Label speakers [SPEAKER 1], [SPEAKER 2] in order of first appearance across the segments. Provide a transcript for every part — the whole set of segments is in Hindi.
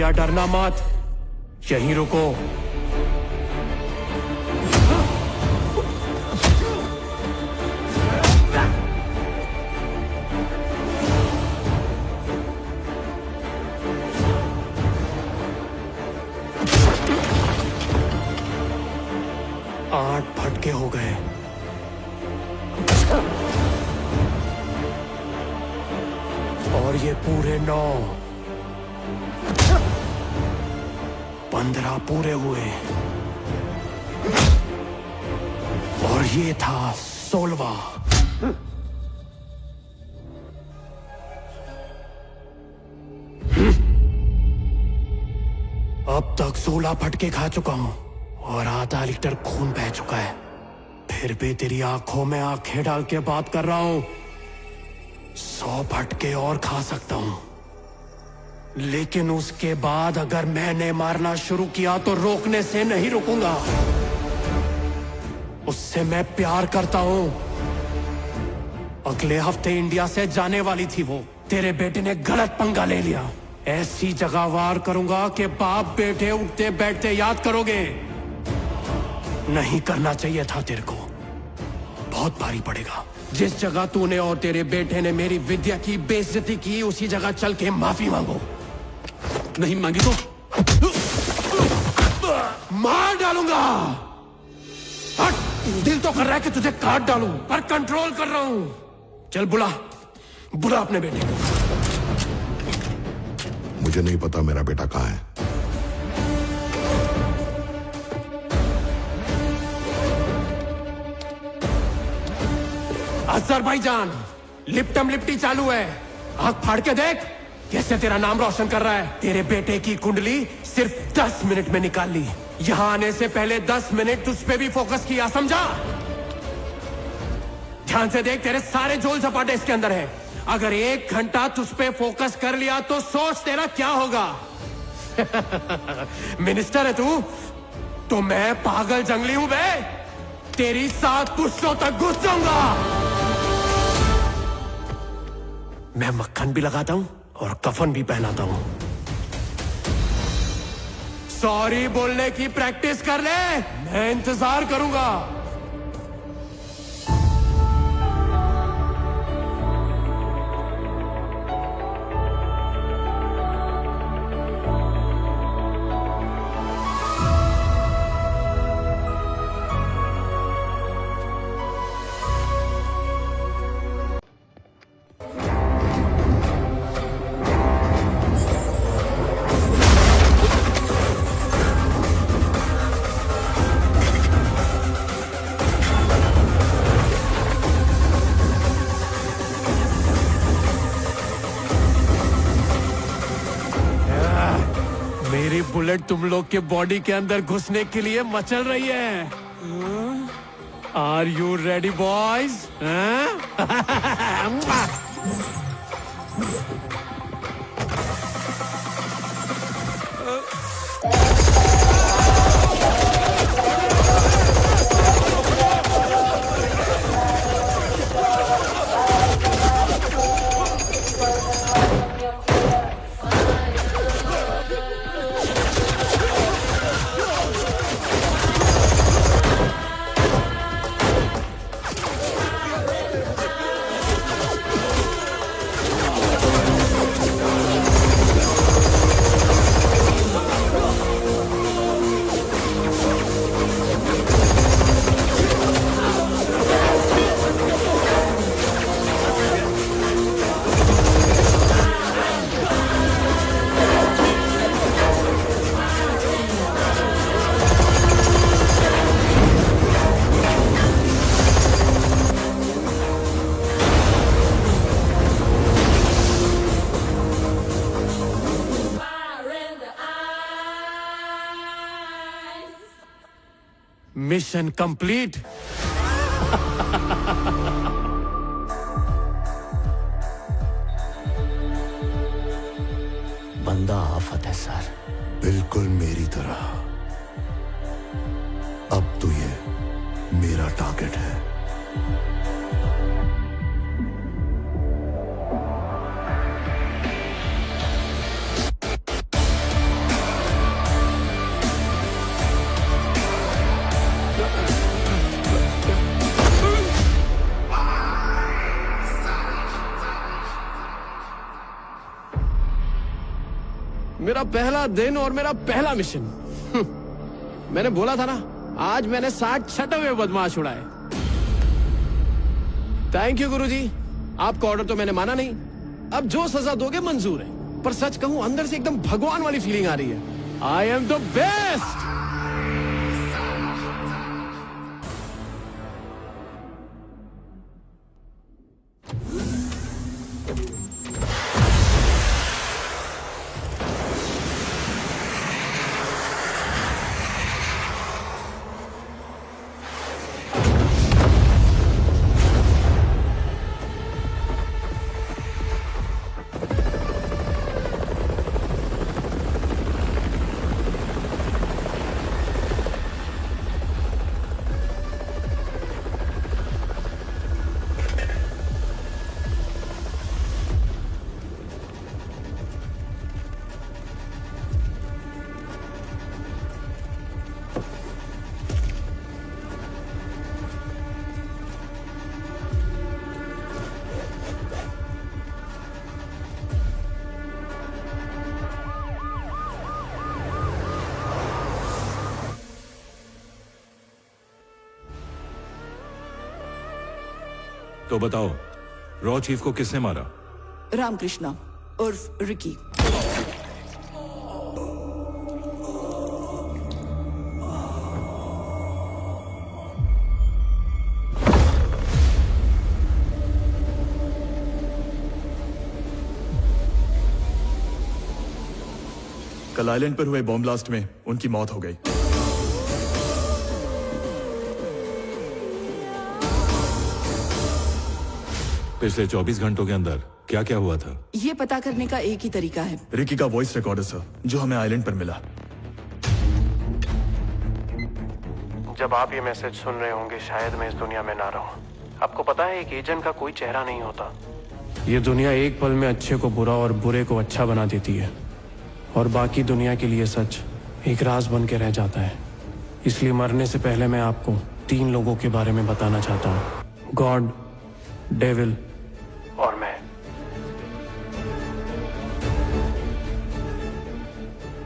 [SPEAKER 1] बिटिया डरना मत, यहीं रुको। आठ फटके हो गए। और ये पूरे 9, 15 पूरे हुए। और ये था 16वां। अब तक 16 फटके खा चुका हूं और आधा लीटर खून बह चुका है। फिर भी तेरी आंखों में आंखें डाल के बात कर रहा हूं। 100 फटके और खा सकता हूं, लेकिन उसके बाद अगर मैंने मारना शुरू किया तो रोकने से नहीं रुकूंगा। उससे मैं प्यार करता हूं। अगले हफ्ते इंडिया से जाने वाली थी वो। तेरे बेटे ने गलत पंगा ले लिया। ऐसी जगह वार करूंगा कि बाप बेटे उठते बैठते याद करोगे। नहीं करना चाहिए था तेरे को, बहुत भारी पड़ेगा। जिस जगह तूने और तेरे बेटे ने मेरी विद्या की बेइज्जती की, उसी जगह चल के माफी मांगो।
[SPEAKER 2] नहीं मांगी तो
[SPEAKER 1] मार डालूंगा। हट, दिल तो कर रहा है कि तुझे काट डालूं, पर कंट्रोल कर रहा हूं। चल बुला बुला अपने बेटे को।
[SPEAKER 3] मुझे नहीं पता मेरा बेटा कहाँ है।
[SPEAKER 1] अज़रबैजान, लिपटम लिपटी चालू है। आंख फाड़ के देख कैसे तेरा नाम रोशन कर रहा है। तेरे बेटे की कुंडली सिर्फ 10 मिनट में निकाल ली। यहां आने से पहले 10 मिनट तुझ पे भी फोकस किया, समझा? ध्यान से देख, तेरे सारे झोल झपाटे इसके अंदर है। अगर 1 घंटा तुझ पे फोकस कर लिया तो सोच तेरा क्या होगा। मिनिस्टर है तू तो मैं पागल जंगली हूं बे। तेरी 7 पुश्तों तक घुस जाऊंगा। मैं मक्खन भी लगाता हूं और कफन भी पहनाता हूं। सॉरी बोलने की प्रैक्टिस कर ले, मैं इंतजार करूंगा। मेरी बुलेट तुम लोग के बॉडी के अंदर घुसने के लिए मचल रही है। Are you ready boys? Mission complete. बंदा आफत है सर,
[SPEAKER 3] बिल्कुल मेरी तरह। अब तो ये मेरा टारगेट है।
[SPEAKER 1] मेरा पहला दिन और मेरा पहला मिशन। मैंने बोला था ना, आज मैंने 60 छठे हुए बदमाश उड़ाए। थैंक यू गुरुजी। आपका ऑर्डर तो मैंने माना नहीं, अब जो सजा दोगे मंजूर है। पर सच कहूं, अंदर से एकदम भगवान वाली फीलिंग आ रही है। I am the best.
[SPEAKER 4] तो बताओ, रॉ चीफ को किसने मारा?
[SPEAKER 5] रामकृष्णा उर्फ रिकी।
[SPEAKER 6] कल आइलैंड पर हुए बॉम्ब ब्लास्ट में उनकी मौत हो गई।
[SPEAKER 4] पिछले 24 घंटों के अंदर क्या क्या हुआ था?
[SPEAKER 5] ये पता करने का एक ही तरीका है।
[SPEAKER 6] रिकी का वॉइस रिकॉर्डर सर, जो हमें आइलैंड पर मिला।
[SPEAKER 1] जब आप ये मैसेज सुन रहे होंगे, शायद मैं इस दुनिया में ना रहूं। आपको पता है, एक एजेंट का कोई चेहरा नहीं होता। ये दुनिया एक पल में अच्छे को बुरा और बुरे को अच्छा बना देती है, और बाकी दुनिया के लिए सच एक राज बन के रह जाता है। इसलिए मरने से पहले मैं आपको 3 लोगों के बारे में बताना चाहता हूँ। गॉड, डेविल और मैं।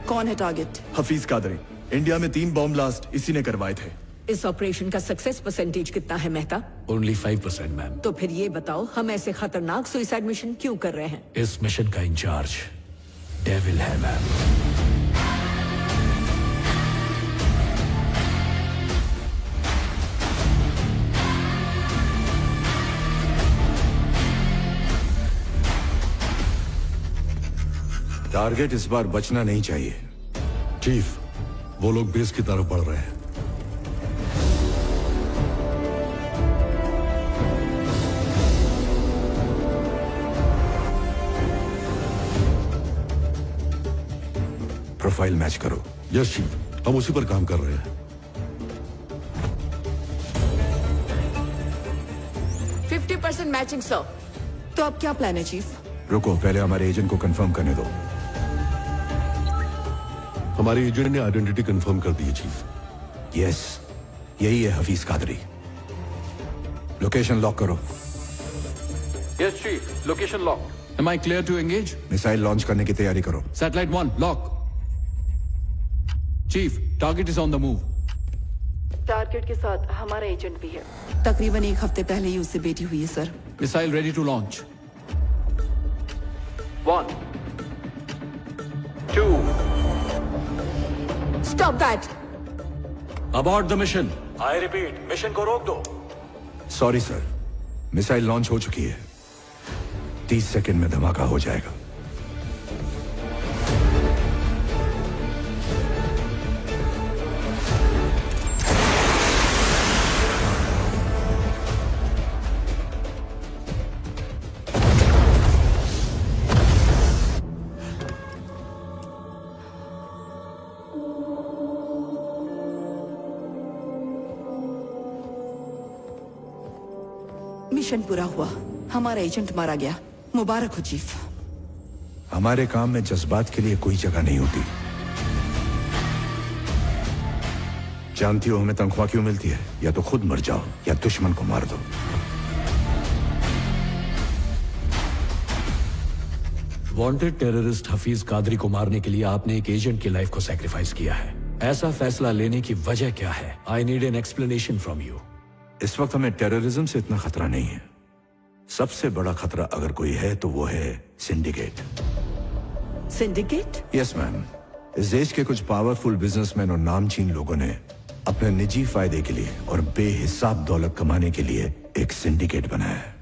[SPEAKER 5] कौन है टारगेट?
[SPEAKER 6] हफीज कादरी। इंडिया में 3 बॉम्ब ब्लास्ट इसी ने करवाए थे।
[SPEAKER 7] इस ऑपरेशन का सक्सेस परसेंटेज कितना है मेहता?
[SPEAKER 2] Only 5% ma'am.
[SPEAKER 7] तो फिर ये बताओ, हम ऐसे खतरनाक सुसाइड मिशन क्यों कर रहे हैं?
[SPEAKER 2] इस मिशन का इंचार्ज डेविल है मैम।
[SPEAKER 3] टारगेट इस बार बचना नहीं चाहिए। चीफ, वो लोग बेस की तरफ बढ़ रहे हैं। प्रोफाइल मैच करो। यस चीफ, हम उसी पर काम कर रहे हैं।
[SPEAKER 5] 50% मैचिंग सर। तो अब क्या प्लान है चीफ?
[SPEAKER 3] रुको, पहले हमारे एजेंट को कंफर्म करने दो। हमारे एजेंट ने आइडेंटिटी कंफर्म कर दी है चीफ। यस, यही है हफीज कादरी। लोकेशन लॉक करो।
[SPEAKER 2] Yes chief, location lock. Am I clear to engage?
[SPEAKER 3] Missile launch करने की तैयारी करो।
[SPEAKER 2] Satellite 1 lock. Chief, target is on the move.
[SPEAKER 5] Target के साथ हमारा एजेंट भी है। तकरीबन 1 हफ्ते पहले ही उससे बेटी हुई है sir.
[SPEAKER 2] Missile ready to launch. 1 2
[SPEAKER 7] stop that.
[SPEAKER 4] Abort the mission. I repeat, mission को रोक दो।
[SPEAKER 3] सॉरी सर, मिसाइल लॉन्च हो चुकी है। 30 सेकंड में धमाका हो जाएगा।
[SPEAKER 5] मिशन पूरा हुआ, हमारा एजेंट मारा गया। मुबारक हो चीफ।
[SPEAKER 3] हमारे काम में जज्बात के लिए कोई जगह नहीं होती। जानती हो हमें तनख्वाह क्यों मिलती है? या तो खुद मर जाओ या दुश्मन को मार दो।
[SPEAKER 4] वांटेड टेररिस्ट हफीज कादरी को मारने के लिए आपने एक एजेंट की लाइफ को सैक्रिफाइस किया है। ऐसा फैसला लेने की वजह क्या है? I need an explanation from you.
[SPEAKER 3] इस वक्त हमें टेररिज्म से इतना खतरा नहीं है। सबसे बड़ा खतरा अगर कोई है तो वो है सिंडिकेट।
[SPEAKER 7] सिंडिकेट?
[SPEAKER 3] Yes ma'am. इस देश के कुछ पावरफुल बिजनेसमैन और नामचीन लोगों ने अपने निजी फायदे के लिए और बेहिसाब दौलत कमाने के लिए एक सिंडिकेट बनाया है।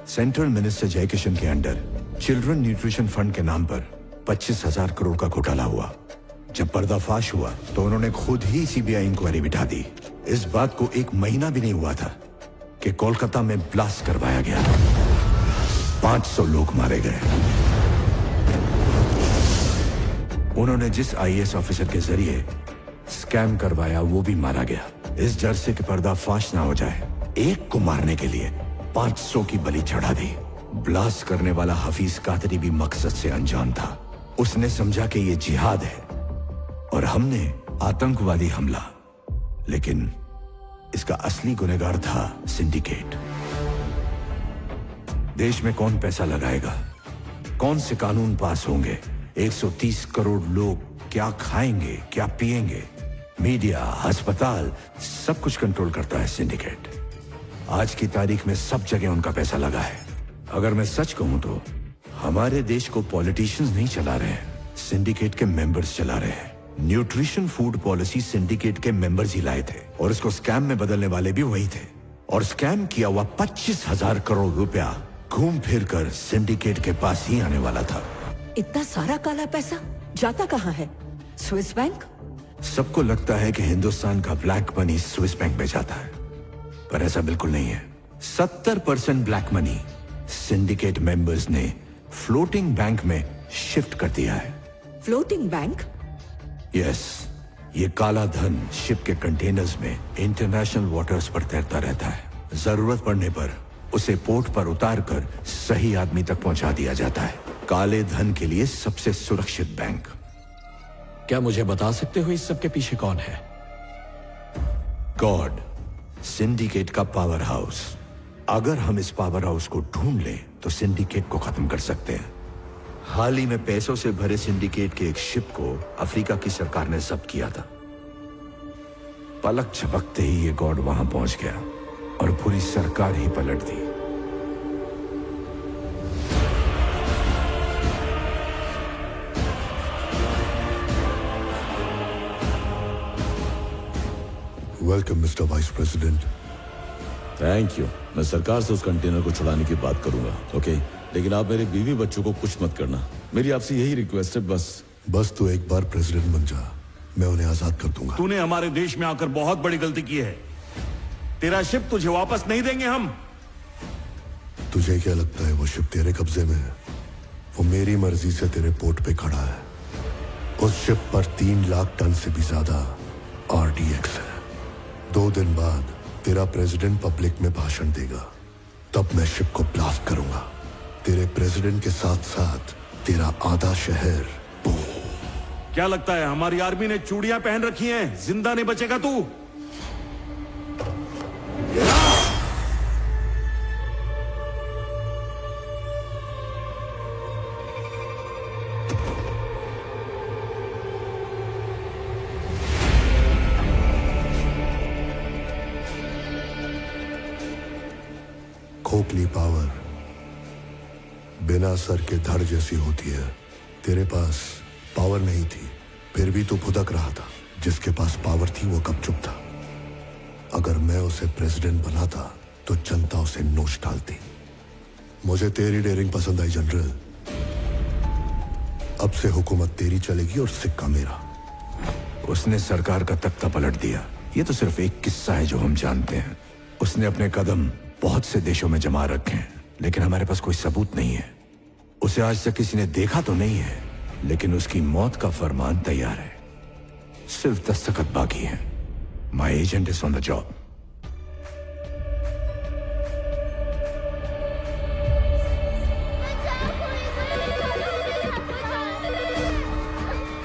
[SPEAKER 3] सेंट्रल मिनिस्टर जयकिशन के अंडर चिल्ड्रन न्यूट्रिशन फंड के नाम पर 25,000 करोड़ का घोटाला हुआ। जब पर्दाफाश हुआ तो उन्होंने खुद ही सीबीआई इंक्वायरी बिठा दी। इस बात को 1 महीना भी नहीं हुआ था कि कोलकाता में ब्लास्ट करवाया गया। 500 लोग मारे गए। उन्होंने जिस आईएएस ऑफिसर के जरिए स्कैम करवाया वो भी मारा गया। इस डर से कि पर्दाफाश ना हो जाए, एक को मारने के लिए 500 की बलि चढ़ा दी। ब्लास्ट करने वाला हफीज कादरी भी मकसद से अनजान था। उसने समझा कि ये जिहाद है और हमने आतंकवादी हमला, लेकिन इसका असली गुनहगार था सिंडिकेट। देश में कौन पैसा लगाएगा, कौन से कानून पास होंगे, 130 करोड़ लोग क्या खाएंगे, क्या पिएंगे, मीडिया, अस्पताल, सब कुछ कंट्रोल करता है सिंडिकेट। आज की तारीख में सब जगह उनका पैसा लगा है। अगर मैं सच कहूं तो हमारे देश को पॉलिटिशियंस नहीं चला रहे हैं, सिंडिकेट के मेंबर्स चला रहे हैं। न्यूट्रिशन फूड पॉलिसी सिंडिकेट के मेंबर्स ही लाए थे और इसको स्कैम में बदलने वाले भी वही थे। और स्कैम किया हुआ 25,000 करोड़ रुपया घूम फिर कर सिंडिकेट के पास ही आने वाला था।
[SPEAKER 7] इतना सारा काला पैसा जाता कहाँ है? Swiss bank?
[SPEAKER 3] सबको लगता है कि हिंदुस्तान का ब्लैक मनी स्विस बैंक में जाता है, पर ऐसा बिल्कुल नहीं है। 70% ब्लैक मनी सिंडिकेट मेंबर्स ने फ्लोटिंग बैंक में शिफ्ट कर दिया है।
[SPEAKER 7] Floating bank?
[SPEAKER 3] यस, ये काला धन शिप के कंटेनर्स में इंटरनेशनल वाटर्स पर तैरता रहता है। जरूरत पड़ने पर उसे पोर्ट पर उतार कर सही आदमी तक पहुंचा दिया जाता है। काले धन के लिए सबसे सुरक्षित बैंक।
[SPEAKER 4] क्या मुझे बता सकते हो इस सब के पीछे कौन है?
[SPEAKER 3] गॉड, सिंडिकेट का पावर हाउस। अगर हम इस पावर हाउस को ढूंढ लें तो सिंडिकेट को खत्म कर सकते हैं। हाल ही में पैसों से भरे सिंडिकेट के एक शिप को अफ्रीका की सरकार ने जब्त किया था। पलक झपकते ही ये गॉड वहां पहुंच गया और पूरी सरकार ही पलट दी।
[SPEAKER 8] Welcome mister vice president.
[SPEAKER 9] Thank you. मैं सरकार से उस कंटेनर को छुड़ाने की बात करूंगा, ओके? लेकिन आप मेरे बीवी बच्चों को कुछ मत करना। मेरी आपसे यही रिक्वेस्ट है बस
[SPEAKER 8] तू एक बार प्रेसिडेंट बन जा, मैं उन्हें आजाद कर दूंगा।
[SPEAKER 10] तूने हमारे देश में आकर बहुत बड़ी गलती की है। तेरा शिप तुझे वापस नहीं देंगे हम।
[SPEAKER 8] तुझे क्या लगता है वो शिप तेरे कब्जे में है? वो मेरी मर्जी से तेरे पोर्ट पे खड़ा है। उस शिप पर 3 लाख टन से भी ज्यादा RDX है। 2 दिन बाद तेरा प्रेसिडेंट पब्लिक में भाषण देगा, तब मैं शिप को ब्लास्ट करूंगा। तेरे प्रेसिडेंट के साथ साथ तेरा आधा शहर।
[SPEAKER 10] क्या लगता है हमारी आर्मी ने चूड़ियां पहन रखी हैं? जिंदा नहीं बचेगा तू।
[SPEAKER 8] खोखली पावर बिना सर के धड़ जैसी होती है। तेरे पास पावर नहीं थी, फिर भी तू भुदक रहा था। जिसके पास पावर थी वो कब चुप था? अगर मैं उसे प्रेसिडेंट बनाता तो जनता उसे नोच डालती। मुझे तेरी डेयरिंग पसंद आई जनरल। अब से हुकूमत तेरी चलेगी और सिक्का मेरा।
[SPEAKER 3] उसने सरकार का तख्ता पलट दिया। ये तो सिर्फ एक किस्सा है जो हम जानते हैं। उसने अपने कदम बहुत से देशों में जमा रखे हैं, लेकिन हमारे पास कोई सबूत नहीं है। उसे आज तक किसी ने देखा तो नहीं है, लेकिन उसकी मौत का फरमान तैयार है। सिर्फ दस्तखत बाकी है। My agent is on the job.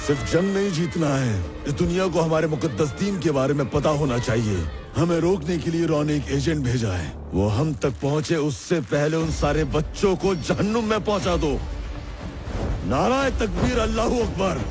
[SPEAKER 9] सिर्फ जंग नहीं जीतना है, इस दुनिया को हमारे मुकद्दस दीन के बारे में पता होना चाहिए। हमें रोकने के लिए रॉन एक एजेंट भेजा है। वो हम तक पहुंचे उससे पहले उन सारे बच्चों को जहन्नुम में पहुंचा दो। नाराए तकबीर, अल्लाहू अकबर।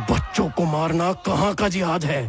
[SPEAKER 1] बच्चों को मारना कहां का जिहाद है?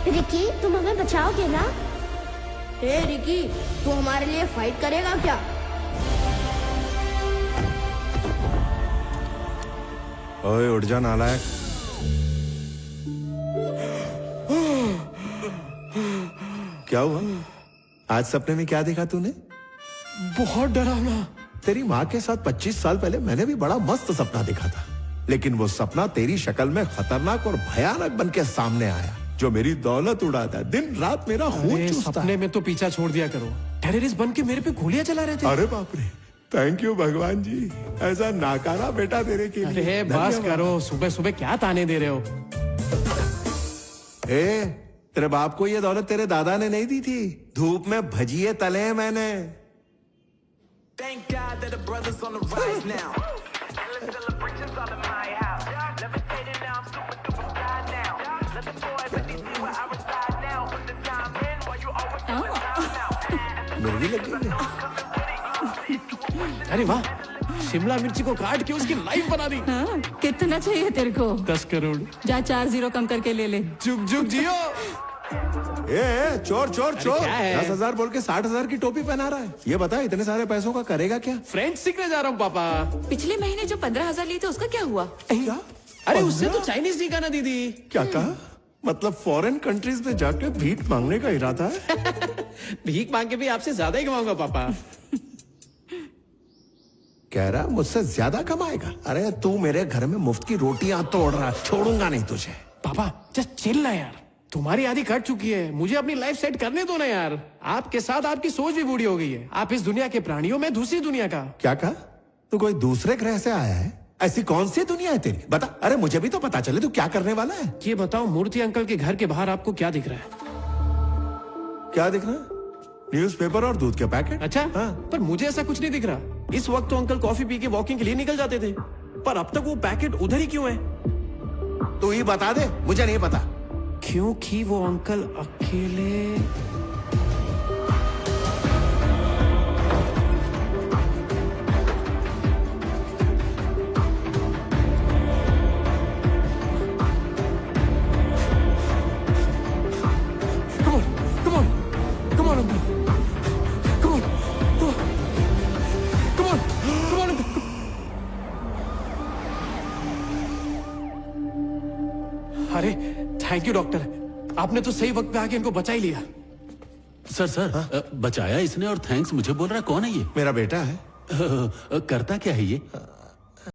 [SPEAKER 11] रिकी, तुम हमें बचाओगे ना? हे रिकी, तू हमारे लिए फाइट करेगा क्या?
[SPEAKER 8] ओए उठ जा नालायक। क्या हुआ? आज सपने में क्या देखा तूने?
[SPEAKER 1] बहुत डरावना।
[SPEAKER 8] तेरी माँ के साथ 25 साल पहले मैंने भी बड़ा मस्त सपना देखा था, लेकिन वो सपना तेरी शक्ल में खतरनाक और भयानक बन के सामने आया, जो मेरी दौलत उड़ाता है, दिन रात मेरा खून चूसता है।
[SPEAKER 1] सपने में तो पीछा छोड़ दिया करो। टेररिस्ट बन के मेरे पे गोलियां चला रहे थे।
[SPEAKER 8] अरे बाप रे, थैंक यू भगवान जी, ऐसा नाकारा बेटा तेरे के लिए।
[SPEAKER 1] अरे बस करो, सुबह सुबह क्या ताने दे रहे हो?
[SPEAKER 8] तेरे बाप को ये दौलत तेरे दादा ने नहीं दी थी, धूप में भजिए तले हैं मैंने।
[SPEAKER 12] Thank God that the brothers on the rise now. Endless celebrations all in my house. Levitating now, I'm super duper fly now. Let the boys let me see where I reside now. Put the time in while you always have the time now.
[SPEAKER 8] मेरी भी लग गई।
[SPEAKER 1] अरे वाह, शिमला मिर्ची को काट के उसकी लाइफ बना दी।
[SPEAKER 5] हाँ, कितना चाहिए तेरे को?
[SPEAKER 1] 10 करोड़।
[SPEAKER 5] जा 4 0 कम करके ले ले।
[SPEAKER 1] जुग जुग जियो।
[SPEAKER 8] चोर चोर चोर,
[SPEAKER 1] क्या है?
[SPEAKER 8] 10,000 बोल के 60,000 की टोपी पहना रहा है। ये बता, इतने सारे पैसों का करेगा क्या?
[SPEAKER 1] फ्रेंच सीखने जा रहा हूँ पापा।
[SPEAKER 5] पिछले महीने जो 15,000 लिए थे उसका क्या हुआ?
[SPEAKER 8] क्या?
[SPEAKER 1] अरे उससे तो चाइनीज सीखा ना दीदी।
[SPEAKER 8] क्या कहा? मतलब फॉरेन कंट्रीज में जाके भीख मांगने का इरादा है?
[SPEAKER 1] भीख मांग के भी आपसे ज्यादा ही कमाऊंगा पापा।
[SPEAKER 8] कह रहा मुझसे ज्यादा कमाएगा? अरे तू मेरे घर में मुफ्त की रोटियां तोड़ रहा, छोड़ूंगा नहीं तुझे।
[SPEAKER 1] पापा जस्ट चिल ना यार, तुम्हारी आधी कट चुकी है, मुझे अपनी लाइफ सेट करने दो ना यार। आपके साथ आपकी सोच भी बूढ़ी हो गई है। आप इस दुनिया के प्राणियों में दूसरी दुनिया का।
[SPEAKER 8] क्या कहा? तू कोई दूसरे ग्रह से आया है? ऐसी कौन सी दुनिया है तेरी? बता। अरे मुझे भी तो पता चले तू क्या करने वाला है।
[SPEAKER 1] ये बताओ, मूर्ति अंकल के घर के बाहर आपको क्या दिख रहा है?
[SPEAKER 8] क्या दिख रहा है? न्यूज़पेपर और दूध के पैकेट।
[SPEAKER 1] अच्छा
[SPEAKER 8] हाँ।
[SPEAKER 1] पर मुझे ऐसा कुछ नहीं दिख रहा। इस वक्त तो अंकल कॉफी पी के वॉकिंग के लिए निकल जाते थे, पर अब तक वो पैकेट उधर ही क्यों है?
[SPEAKER 8] तू ही बता दे, मुझे नहीं पता।
[SPEAKER 1] क्योंकि वो अंकल अकेले। अरे थैंक यू डॉक्टर, आपने तो सही वक्त पे आके इनको बचा ही लिया।
[SPEAKER 10] सर बचाया इसने और थैंक्स मुझे बोल रहा है। कौन है ये?
[SPEAKER 13] मेरा बेटा है।
[SPEAKER 10] करता क्या है ये?